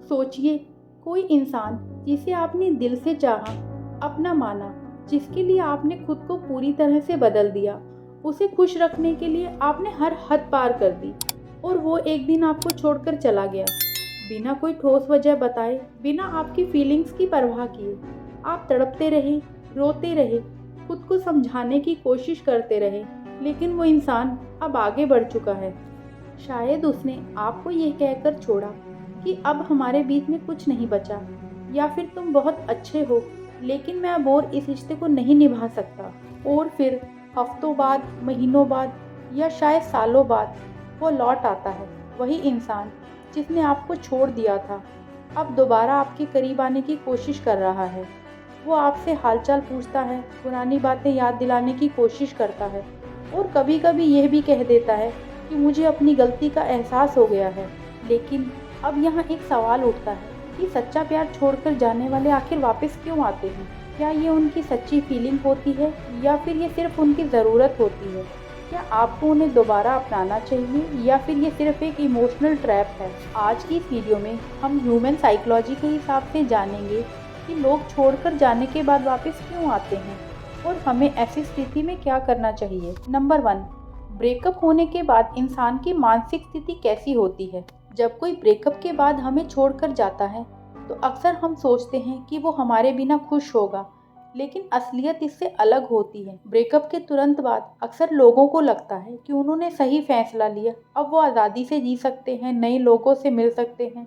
सोचिए, कोई इंसान जिसे आपने दिल से चाहा, अपना माना, जिसके लिए आपने खुद को पूरी तरह से बदल दिया, उसे खुश रखने के लिए आपने हर हद पार कर दी, और वो एक दिन आपको छोड़कर चला गया, बिना कोई ठोस वजह बताए, बिना आपकी फीलिंग्स की परवाह किए। आप तड़पते रहे, रोते रहे, खुद को समझाने की कोशिश करते रहे, लेकिन वो इंसान अब आगे बढ़ चुका है। शायद उसने आपको ये कहकर छोड़ा कि अब हमारे बीच में कुछ नहीं बचा, या फिर तुम बहुत अच्छे हो लेकिन मैं अब और इस रिश्ते को नहीं निभा सकता। और फिर हफ्तों बाद, महीनों बाद, या शायद सालों बाद वो लौट आता है, वही इंसान जिसने आपको छोड़ दिया था, अब दोबारा आपके करीब आने की कोशिश कर रहा है। वो आपसे हालचाल पूछता है, पुरानी बातें याद दिलाने की कोशिश करता है, और कभी कभी यह भी कह देता है कि मुझे अपनी गलती का एहसास हो गया है। लेकिन अब यहाँ एक सवाल उठता है कि सच्चा प्यार छोड़कर जाने वाले आखिर वापस क्यों आते हैं? क्या ये उनकी सच्ची फीलिंग होती है, या फिर ये सिर्फ उनकी ज़रूरत होती है? क्या आपको उन्हें दोबारा अपनाना चाहिए, या फिर ये सिर्फ एक इमोशनल ट्रैप है? आज की इस वीडियो में हम ह्यूमन साइकोलॉजी के हिसाब से जानेंगे कि लोग छोड़कर जाने के बाद वापस क्यों आते हैं, और हमें ऐसी स्थिति में क्या करना चाहिए। नंबर 1, ब्रेकअप होने के बाद इंसान की मानसिक स्थिति कैसी होती है? जब कोई ब्रेकअप के बाद हमें छोड़कर जाता है तो अक्सर हम सोचते हैं कि वो हमारे बिना खुश होगा, लेकिन असलियत इससे अलग होती है। ब्रेकअप के तुरंत बाद अक्सर लोगों को लगता है कि उन्होंने सही फैसला लिया, अब वो आज़ादी से जी सकते हैं, नए लोगों से मिल सकते हैं,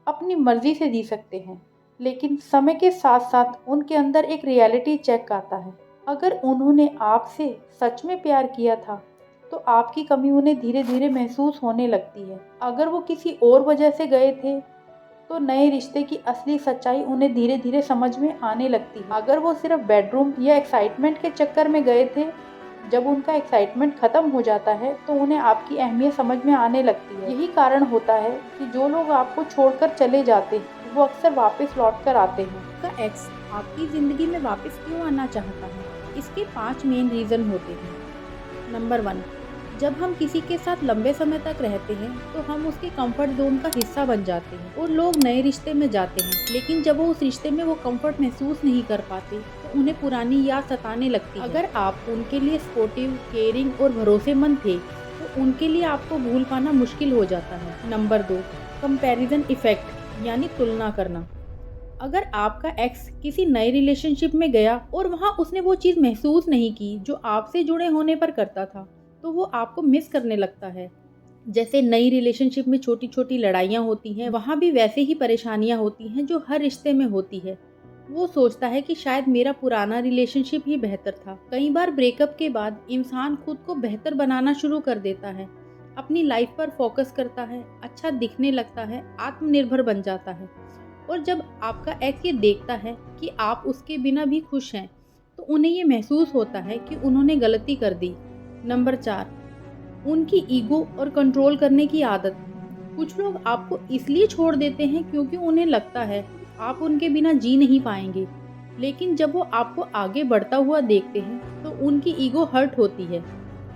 अपनी मर्जी से जी सकते हैं। लेकिन समय के साथ साथ उनके अंदर एक रियलिटी चेक आता है। अगर उन्होंने आपसे सच में प्यार किया था तो आपकी कमी उन्हें धीरे धीरे महसूस होने लगती है। अगर वो किसी और वजह से गए थे तो नए रिश्ते की असली सच्चाई उन्हें धीरे धीरे समझ में आने लगती है। अगर वो सिर्फ बेडरूम या एक्साइटमेंट के चक्कर में गए थे, जब उनका एक्साइटमेंट खत्म हो जाता है तो उन्हें आपकी अहमियत समझ में आने लगती है। यही कारण होता है कि जो लोग आपको छोड़कर चले जाते हैं वो अक्सर वापस लौट कर आते हैं। आपका एक्स आपकी ज़िंदगी में वापस क्यों आना चाहता है? इसके 5 मेन रीज़न होते हैं। नंबर 1, जब हम किसी के साथ लंबे समय तक रहते हैं तो हम उसके कंफर्ट जोन का हिस्सा बन जाते हैं, और लोग नए रिश्ते में जाते हैं, लेकिन जब वो उस रिश्ते में वो कंफर्ट महसूस नहीं कर पाते तो उन्हें पुरानी याद सताने लगती है। अगर आप उनके लिए सपोर्टिव, केयरिंग और भरोसेमंद थे तो उनके लिए आपको भूल पाना मुश्किल हो जाता है। नंबर 2, कंपैरिजन इफेक्ट, यानी तुलना करना। अगर आपका एक्स किसी नए रिलेशनशिप में गया और वहाँ उसने वो चीज़ महसूस नहीं की जो आपसे जुड़े होने पर करता था, तो वो आपको मिस करने लगता है। जैसे नई रिलेशनशिप में छोटी छोटी लड़ाइयाँ होती हैं, वहाँ भी वैसे ही परेशानियाँ होती हैं जो हर रिश्ते में होती है। वो सोचता है कि शायद मेरा पुराना रिलेशनशिप ही बेहतर था। कई बार ब्रेकअप के बाद इंसान खुद को बेहतर बनाना शुरू कर देता है, अपनी लाइफ पर फोकस करता है, अच्छा दिखने लगता है, आत्मनिर्भर बन जाता है। और जब आपका एक्स ये देखता है कि आप उसके बिना भी खुश हैं, तो उन्हें ये महसूस होता है कि उन्होंने गलती कर दी। नंबर 4, उनकी ईगो और कंट्रोल करने की आदत। कुछ लोग आपको इसलिए छोड़ देते हैं क्योंकि उन्हें लगता है आप उनके बिना जी नहीं पाएंगे, लेकिन जब वो आपको आगे बढ़ता हुआ देखते हैं तो उनकी ईगो हर्ट होती है।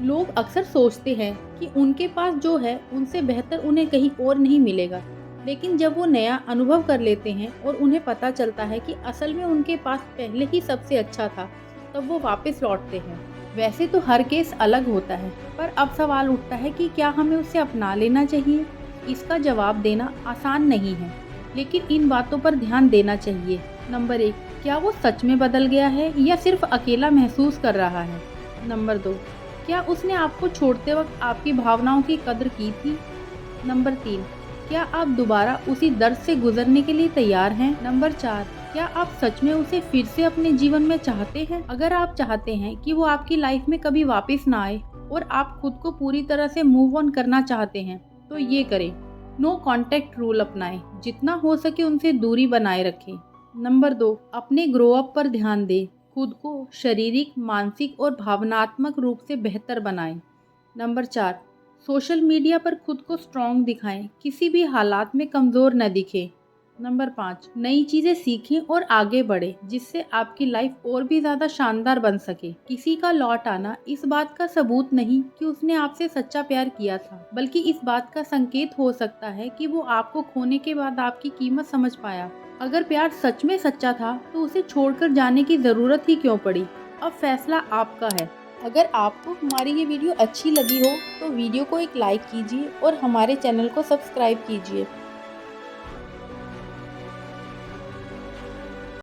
लोग अक्सर सोचते हैं कि उनके पास जो है उनसे बेहतर उन्हें कहीं और नहीं मिलेगा, लेकिन जब वो नया अनुभव कर लेते हैं और उन्हें पता चलता है कि असल में उनके पास पहले ही सबसे अच्छा था, तब वो वापस लौटते हैं। वैसे तो हर केस अलग होता है, पर अब सवाल उठता है कि क्या हमें उसे अपना लेना चाहिए? इसका जवाब देना आसान नहीं है, लेकिन इन बातों पर ध्यान देना चाहिए। नंबर 1, क्या वो सच में बदल गया है या सिर्फ अकेला महसूस कर रहा है? नंबर 2, क्या उसने आपको छोड़ते वक्त आपकी भावनाओं की कद्र की थी? नंबर 3, क्या आप दोबारा उसी दर्द से गुजरने के लिए तैयार हैं? नंबर 4, क्या आप सच में उसे फिर से अपने जीवन में चाहते हैं? अगर आप चाहते हैं कि वो आपकी लाइफ में कभी वापस ना आए और आप खुद को पूरी तरह से मूव ऑन करना चाहते हैं, तो ये करें। नो कांटेक्ट रूल अपनाएं, जितना हो सके उनसे दूरी बनाए रखें। नंबर 2, अपने ग्रो अप पर ध्यान दें, खुद को शारीरिक, मानसिक और भावनात्मक रूप से बेहतर बनाएं। नंबर 4, सोशल मीडिया पर खुद को स्ट्रॉन्ग दिखाएं, किसी भी हालात में कमज़ोर न दिखें। नंबर 5, नई चीजें सीखें और आगे बढ़े जिससे आपकी लाइफ और भी ज्यादा शानदार बन सके। किसी का लौट आना इस बात का सबूत नहीं कि उसने आपसे सच्चा प्यार किया था, बल्कि इस बात का संकेत हो सकता है कि वो आपको खोने के बाद आपकी कीमत समझ पाया। अगर प्यार सच में सच्चा था तो उसे छोड़कर जाने की जरूरत ही क्यों पड़ी? अब फैसला आपका है। अगर आपको हमारी ये वीडियो अच्छी लगी हो तो वीडियो को एक लाइक कीजिए और हमारे चैनल को सब्सक्राइब कीजिए।